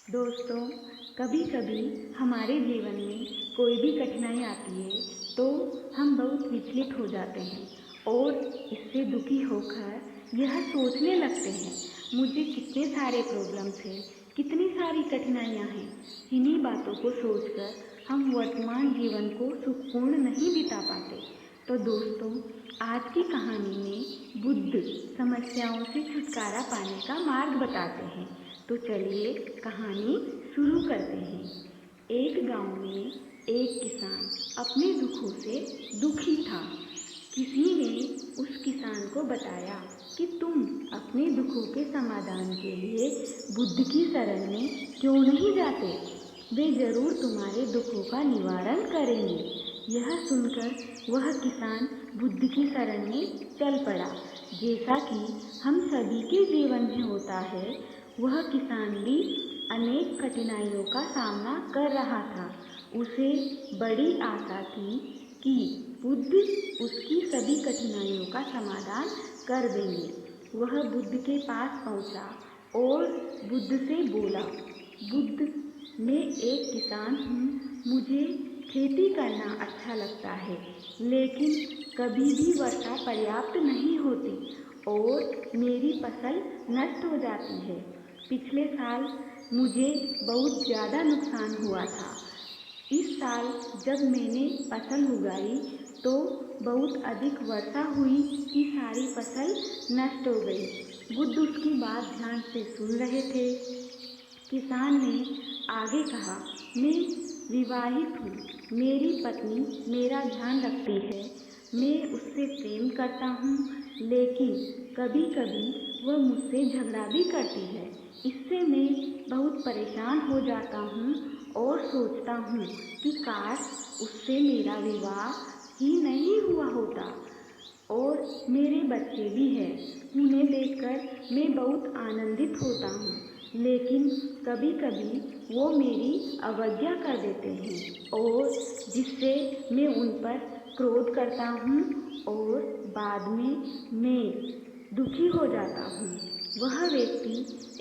दोस्तों, कभी कभी हमारे जीवन में कोई भी कठिनाई आती है तो हम बहुत विचलित हो जाते हैं और इससे दुखी होकर यह सोचने लगते हैं, मुझे कितने सारे प्रॉब्लम्स हैं, कितनी सारी कठिनाइयाँ हैं। इन्हीं बातों को सोचकर हम वर्तमान जीवन को सुखपूर्ण नहीं बिता पाते। तो दोस्तों, आज की कहानी में बुद्ध समस्याओं से छुटकारा पाने का मार्ग बताते हैं। तो चलिए कहानी शुरू करते हैं। एक गांव में एक किसान अपने दुखों से दुखी था। किसी ने उस किसान को बताया कि तुम अपने दुखों के समाधान के लिए बुद्ध की शरण में क्यों नहीं जाते, वे जरूर तुम्हारे दुखों का निवारण करेंगे। यह सुनकर वह किसान बुद्ध की शरण में चल पड़ा। जैसा कि हम सभी के जीवन में होता है, वह किसान भी अनेक कठिनाइयों का सामना कर रहा था। उसे बड़ी आशा थी कि बुद्ध उसकी सभी कठिनाइयों का समाधान कर देंगे। वह बुद्ध के पास पहुंचा और बुद्ध से बोला, बुद्ध, मैं एक किसान हूँ, मुझे खेती करना अच्छा लगता है, लेकिन कभी भी वर्षा पर्याप्त नहीं होती और मेरी फसल नष्ट हो जाती है। पिछले साल मुझे बहुत ज़्यादा नुकसान हुआ था। इस साल जब मैंने फसल उगाई तो बहुत अधिक वर्षा हुई कि सारी फसल नष्ट हो गई। बुद्ध उसकी बात ध्यान से सुन रहे थे। किसान ने आगे कहा, मैं विवाहित हूँ, मेरी पत्नी मेरा ध्यान रखती है, मैं उससे प्रेम करता हूँ, लेकिन कभी कभी वह मुझसे झगड़ा भी करती है। इससे मैं बहुत परेशान हो जाता हूँ और सोचता हूँ कि काश उससे मेरा विवाह ही नहीं हुआ होता। और मेरे बच्चे भी हैं, उन्हें देखकर मैं बहुत आनंदित होता हूँ, लेकिन कभी कभी वो मेरी अवज्ञा कर देते हैं और जिससे मैं उन पर क्रोध करता हूँ और बाद में मैं दुखी हो जाता हूँ। वह व्यक्ति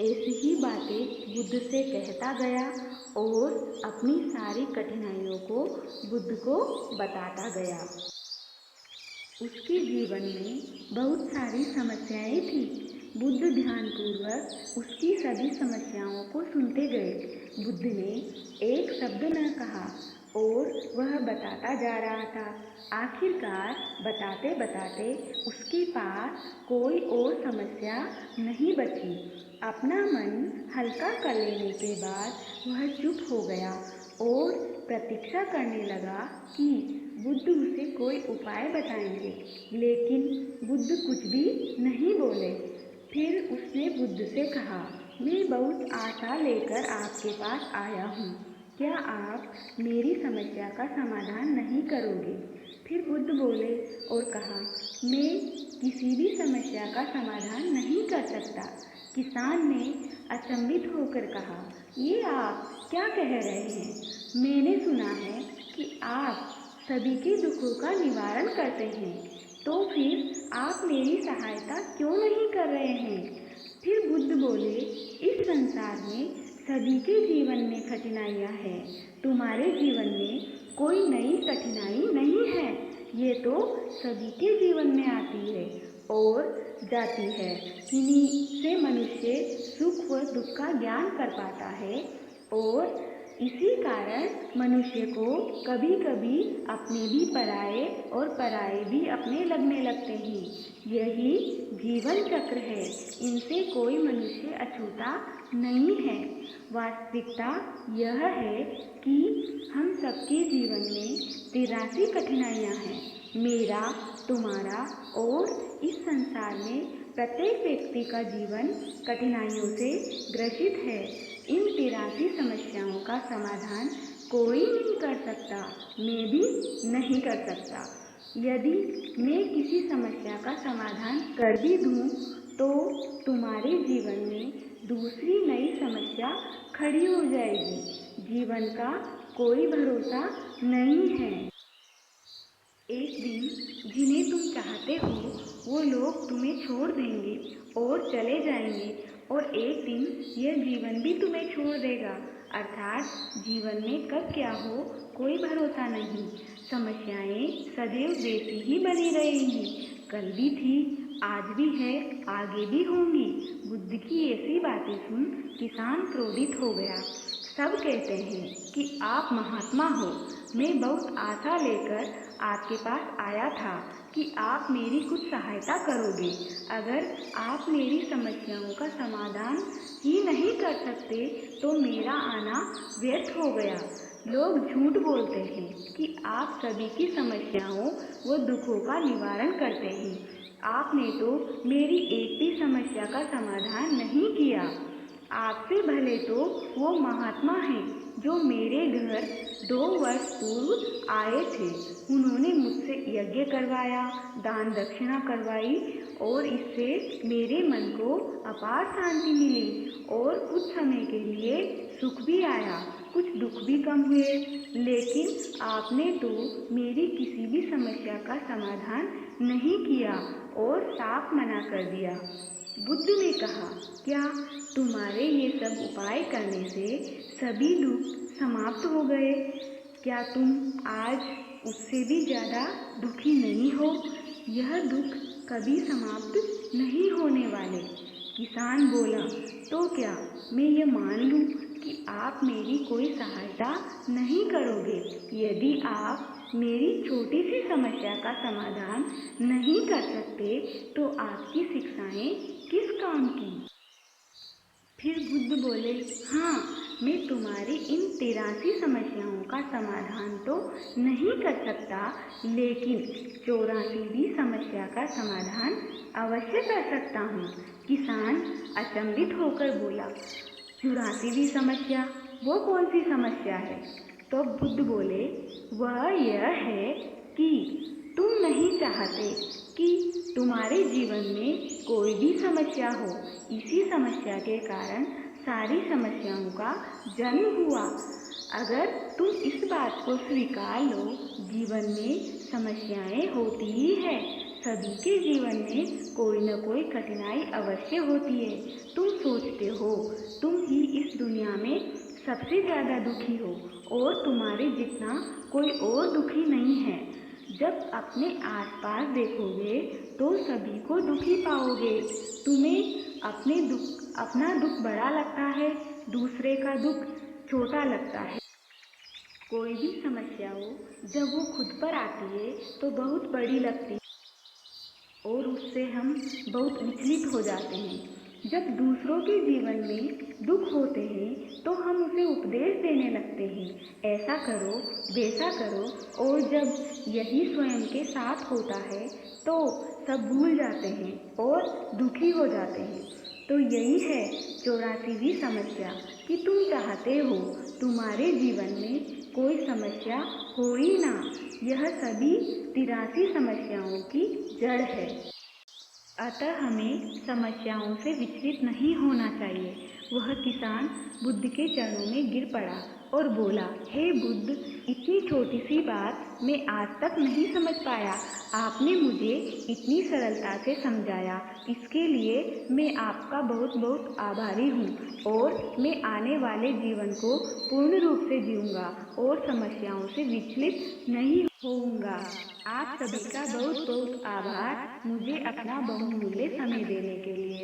ऐसी ही बातें बुद्ध से कहता गया और अपनी सारी कठिनाइयों को बुद्ध को बताता गया। उसके जीवन में बहुत सारी समस्याएं थी। बुद्ध ध्यानपूर्वक उसकी सभी समस्याओं को सुनते गए। बुद्ध ने एक शब्द न कहा और वह बताता जा रहा था। आखिरकार बताते बताते उसके पास कोई और समस्या नहीं बची। अपना मन हल्का कर लेने के बाद वह चुप हो गया और प्रतीक्षा करने लगा कि बुद्ध उसे कोई उपाय बताएंगे, लेकिन बुद्ध कुछ भी नहीं बोले। फिर उसने बुद्ध से कहा, मैं बहुत आशा लेकर आपके पास आया हूँ, क्या आप मेरी समस्या का समाधान नहीं करोगे? फिर बुद्ध बोले और कहा, मैं किसी भी समस्या का समाधान नहीं कर सकता। किसान ने अचंभित होकर कहा, ये आप क्या कह रहे हैं? मैंने सुना है कि आप सभी के दुखों का निवारण करते हैं, तो फिर आप मेरी सहायता क्यों नहीं कर रहे हैं? फिर बुद्ध बोले, इस संसार में सभी के जीवन में कठिनाइयाँ हैं, तुम्हारे जीवन में कोई नई कठिनाई नहीं है। ये तो सभी के जीवन में आती है और जाती है। इन्हीं से मनुष्य सुख व दुख का ज्ञान कर पाता है और इसी कारण मनुष्य को कभी कभी अपने भी पराए और पराए भी अपने लगने लगते हैं। यही जीवन चक्र है, इनसे कोई मनुष्य अछूता नहीं है। वास्तविकता यह है कि हम सबके जीवन में 83 कठिनाइयाँ हैं। मेरा, तुम्हारा और इस संसार में प्रत्येक व्यक्ति का जीवन कठिनाइयों से ग्रसित है। इन 83 समस्याओं का समाधान कोई नहीं कर सकता, मैं भी नहीं कर सकता। यदि मैं किसी समस्या का समाधान कर भी दूँ तो तुम्हारे जीवन में दूसरी नई समस्या खड़ी हो जाएगी। जीवन का कोई भरोसा नहीं है। एक दिन जिन्हें तुम चाहते हो वो लोग तुम्हें छोड़ देंगे और चले जाएंगे और एक दिन यह जीवन भी तुम्हें छोड़ देगा। अर्थात जीवन में कब क्या हो कोई भरोसा नहीं। समस्याएं सदैव वैसी ही बनी रहेंगी, कल भी थी, आज भी है, आगे भी होंगी। बुद्ध की ऐसी बातें सुन किसान क्रोधित हो गया। सब कहते हैं कि आप महात्मा हो। मैं बहुत आशा लेकर आपके पास आया था कि आप मेरी कुछ सहायता करोगे। अगर आप मेरी समस्याओं का समाधान ही नहीं कर सकते तो मेरा आना व्यर्थ हो गया। लोग झूठ बोलते हैं कि आप सभी की समस्याओं व दुखों का निवारण करते हैं। आपने तो मेरी एक भी समस्या का समाधान नहीं किया। आपसे भले तो वो महात्मा हैं जो मेरे घर 2 वर्ष पूर्व आए थे। उन्होंने मुझसे यज्ञ करवाया, दान दक्षिणा करवाई और इससे मेरे मन को अपार शांति मिली और कुछ समय के लिए सुख भी आया, कुछ दुख भी कम हुए। लेकिन आपने तो मेरी किसी भी समस्या का समाधान नहीं किया और साफ मना कर दिया। बुद्ध ने कहा, क्या तुम्हारे ये सब उपाय करने से सभी दुख समाप्त हो गए? क्या तुम आज उससे भी ज़्यादा दुखी नहीं हो? यह दुख कभी समाप्त नहीं होने वाले। किसान बोला, तो क्या मैं ये मान लूं कि आप मेरी कोई सहायता नहीं करोगे? यदि आप मेरी छोटी सी समस्या का समाधान नहीं कर सकते तो आपकी शिक्षाएं किस काम की? फिर बुद्ध बोले, हाँ, मैं तुम्हारी इन 83 समस्याओं का समाधान तो नहीं कर सकता, लेकिन 84वीं समस्या का समाधान अवश्य कर सकता हूँ। किसान अचंभित होकर बोला, 84वीं समस्या, वो कौन सी समस्या है? तो बुद्ध बोले, वह यह है कि तुम नहीं चाहते कि तुम्हारे जीवन में कोई भी समस्या हो। इसी समस्या के कारण सारी समस्याओं का जन्म हुआ। अगर तुम इस बात को स्वीकार लो, जीवन में समस्याएं होती ही है। सभी के जीवन में कोई न कोई कठिनाई अवश्य होती है। तुम सोचते हो तुम ही इस दुनिया में सबसे ज़्यादा दुखी हो और तुम्हारे जितना कोई और दुखी नहीं है। जब अपने आसपास देखोगे तो सभी को दुखी पाओगे। तुम्हें अपना दुख बड़ा लगता है, दूसरे का दुख छोटा लगता है। कोई भी समस्या हो, जब वो खुद पर आती है तो बहुत बड़ी लगती है और उससे हम बहुत विचलित हो जाते हैं। जब दूसरों के जीवन में दुख होते हैं तो हम उसे उपदेश देने लगते हैं, ऐसा करो, वैसा करो, और जब यही स्वयं के साथ होता है तो सब भूल जाते हैं और दुखी हो जाते हैं। तो यही है 84वीं समस्या कि तुम चाहते हो तुम्हारे जीवन में कोई समस्या हो ही ना। यह सभी 83 समस्याओं की जड़ है। अतः हमें समस्याओं से विचलित नहीं होना चाहिए। वह किसान बुद्ध के चरणों में गिर पड़ा और बोला, हे बुद्ध, इतनी छोटी सी बात मैं आज तक नहीं समझ पाया। आपने मुझे इतनी सरलता से समझाया, इसके लिए मैं आपका बहुत बहुत आभारी हूँ और मैं आने वाले जीवन को पूर्ण रूप से जीऊँगा और समस्याओं से विचलित नहीं होऊंगा। आप सभी का बहुत बहुत आभार मुझे अपना बहुमूल्य समय देने के लिए।